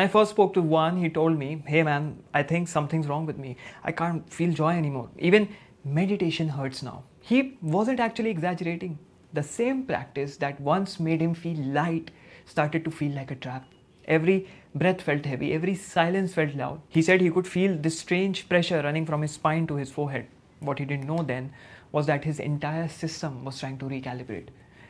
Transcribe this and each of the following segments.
When I first spoke to Juan, he told me, hey man, I think something's wrong with me. I can't feel joy anymore. Even meditation hurts now. He wasn't actually exaggerating. The same practice that once made him feel light started to feel like a trap. Every breath felt heavy, every silence felt loud. He said he could feel this strange pressure running from his spine to his forehead. What he didn't know then was that his entire system was trying to recalibrate.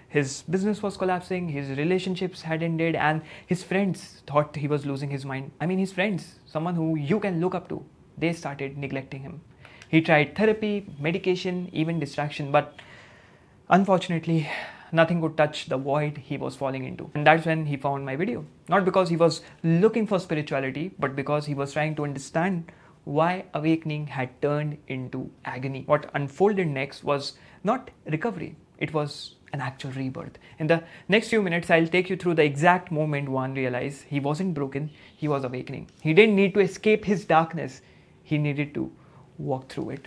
His business was collapsing, his relationships had ended, and his friends thought he was losing his mind. I mean, his friends, someone who you can look up to, they started neglecting him. He tried therapy, medication, even distraction, but unfortunately, nothing could touch the void he was falling into. And that's when he found my video. Not because he was looking for spirituality, but because he was trying to understand why awakening had turned into agony. What unfolded next was not recovery, it was an actual rebirth. In the next few minutes, I'll take you through the exact moment Juan realized he wasn't broken, he was awakening. He didn't need to escape his darkness, he needed to walk through it.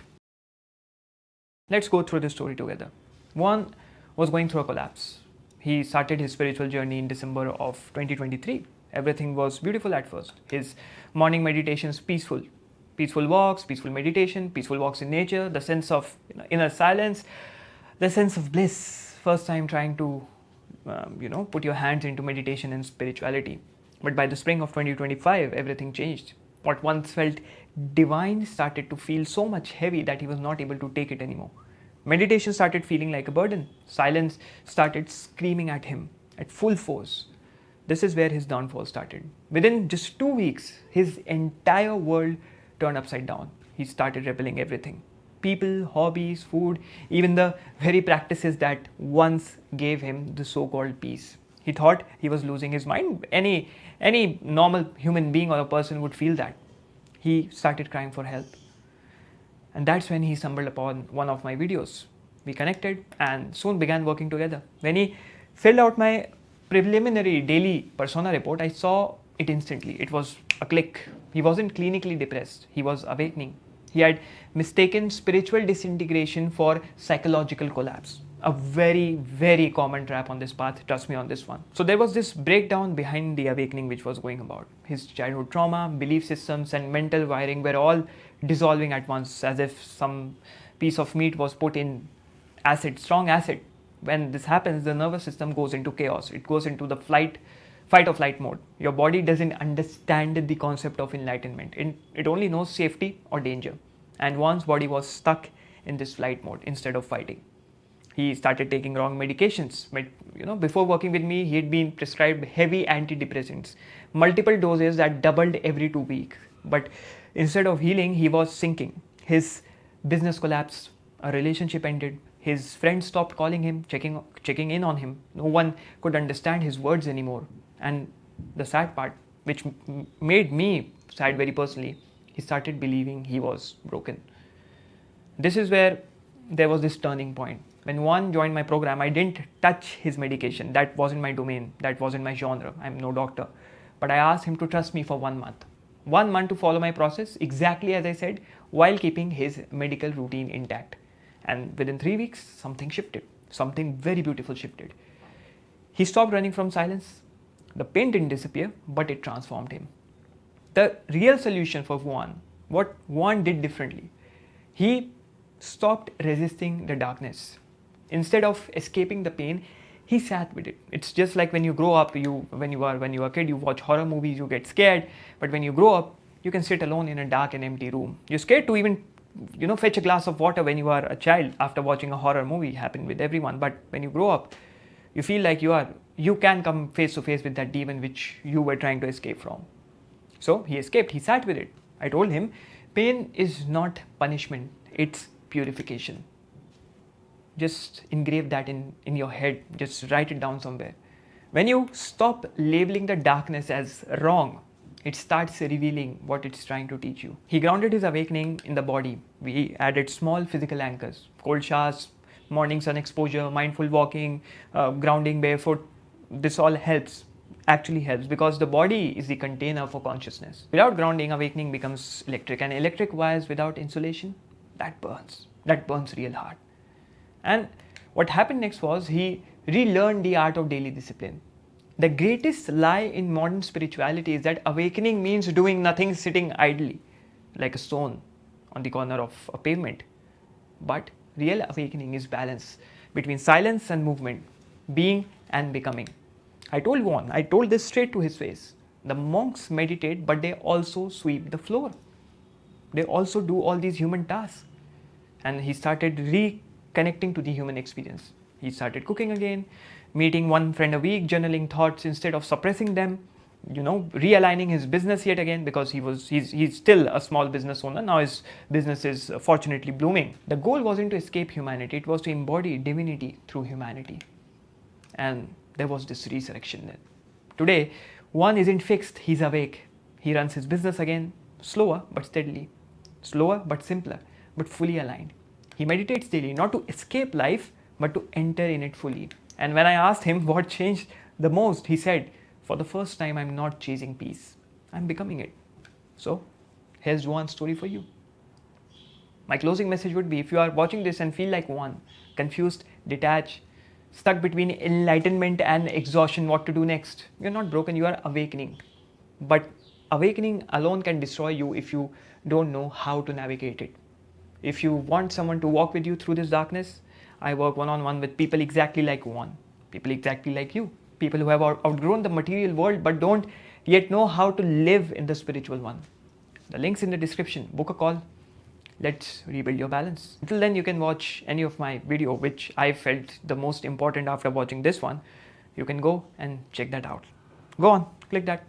Let's go through the story together. Juan was going through a collapse. He started his spiritual journey in December of 2023. Everything was beautiful at first. His morning meditations peaceful. Peaceful walks, peaceful meditation, peaceful walks in nature, the sense of inner silence, the sense of bliss. First time trying to, put your hands into meditation and spirituality. But by the spring of 2025, everything changed. What once felt divine started to feel so much heavy that he was not able to take it anymore. Meditation started feeling like a burden. Silence started screaming at him at full force. This is where his downfall started. Within just 2 weeks, his entire world turned upside down. He started rebelling everything. People, hobbies, food, even the very practices that once gave him the so-called peace. He thought he was losing his mind. Any normal human being or a person would feel that. He started crying for help. And that's when he stumbled upon one of my videos. We connected and soon began working together. When he filled out my preliminary daily persona report, I saw it instantly. It was a click. He wasn't clinically depressed. He was awakening. He had mistaken spiritual disintegration for psychological collapse. A very, very common trap on this path, trust me on this one. So there was this breakdown behind the awakening which was going about. His childhood trauma, belief systems and mental wiring were all dissolving at once, as if some piece of meat was put in acid, strong acid. When this happens, the nervous system goes into chaos. It goes into the fight or flight mode. Your body doesn't understand the concept of enlightenment. It only knows safety or danger. And Juan's body was stuck in this flight mode instead of fighting. He started taking wrong medications. Before working with me, he had been prescribed heavy antidepressants, multiple doses that doubled every 2 weeks. But instead of healing, he was sinking. His business collapsed, a relationship ended, his friends stopped calling him, checking in on him. No one could understand his words anymore. And the sad part, which made me sad very personally, he started believing he was broken. This is where there was this turning point. When Juan joined my program, I didn't touch his medication. That wasn't my domain. That wasn't my genre. I'm no doctor. But I asked him to trust me for 1 month. 1 month to follow my process, exactly as I said, while keeping his medical routine intact. And within 3 weeks, something shifted. Something very beautiful shifted. He stopped running from silence. The pain didn't disappear, but it transformed him. The real solution for Juan, what Juan did differently, he stopped resisting the darkness. Instead of escaping the pain, he sat with it. It's just like when you grow up, when you are a kid, you watch horror movies, you get scared. But when you grow up, you can sit alone in a dark and empty room. You're scared to even, fetch a glass of water when you are a child after watching a horror movie. Happened with everyone. But when you grow up, you feel like you can come face to face with that demon which you were trying to escape from. So he escaped. He sat with it. I told him, pain is not punishment. It's purification. Just engrave that in your head. Just write it down somewhere. When you stop labeling the darkness as wrong, it starts revealing what it's trying to teach you. He grounded his awakening in the body. We added small physical anchors, cold showers, morning sun exposure, mindful walking, grounding barefoot. This all actually helps because the body is the container for consciousness. Without grounding, awakening becomes electric, and electric wires without insulation, that burns real hard. And what happened next was he relearned the art of daily discipline. The greatest lie in modern spirituality is that awakening means doing nothing, sitting idly, like a stone on the corner of a pavement. But real awakening is balance between silence and movement, being and becoming. I told this straight to his face. The monks meditate, but they also sweep the floor. They also do all these human tasks. And he started reconnecting to the human experience. He started cooking again, meeting one friend a week, journaling thoughts instead of suppressing them, realigning his business yet again, because he's still a small business owner. Now his business is fortunately blooming. The goal wasn't to escape humanity, it was to embody divinity through humanity. And there was this resurrection then. Today, one isn't fixed, he's awake. He runs his business again, slower but steadily, slower but simpler, but fully aligned. He meditates daily, not to escape life, but to enter in it fully. And when I asked him what changed the most, he said, for the first time, I'm not chasing peace, I'm becoming it. So, here's one story for you. My closing message would be, if you are watching this and feel like one, confused, detached, stuck between enlightenment and exhaustion, what to do next? You're not broken, you are awakening. But awakening alone can destroy you if you don't know how to navigate it. If you want someone to walk with you through this darkness, I work one-on-one with people exactly like one, people exactly like you, people who have outgrown the material world but don't yet know how to live in the spiritual one. The link's in the description. Book a call. Let's rebuild your balance. Until then, you can watch any of my video, which I felt the most important after watching this one. You can go and check that out. Go on, click that.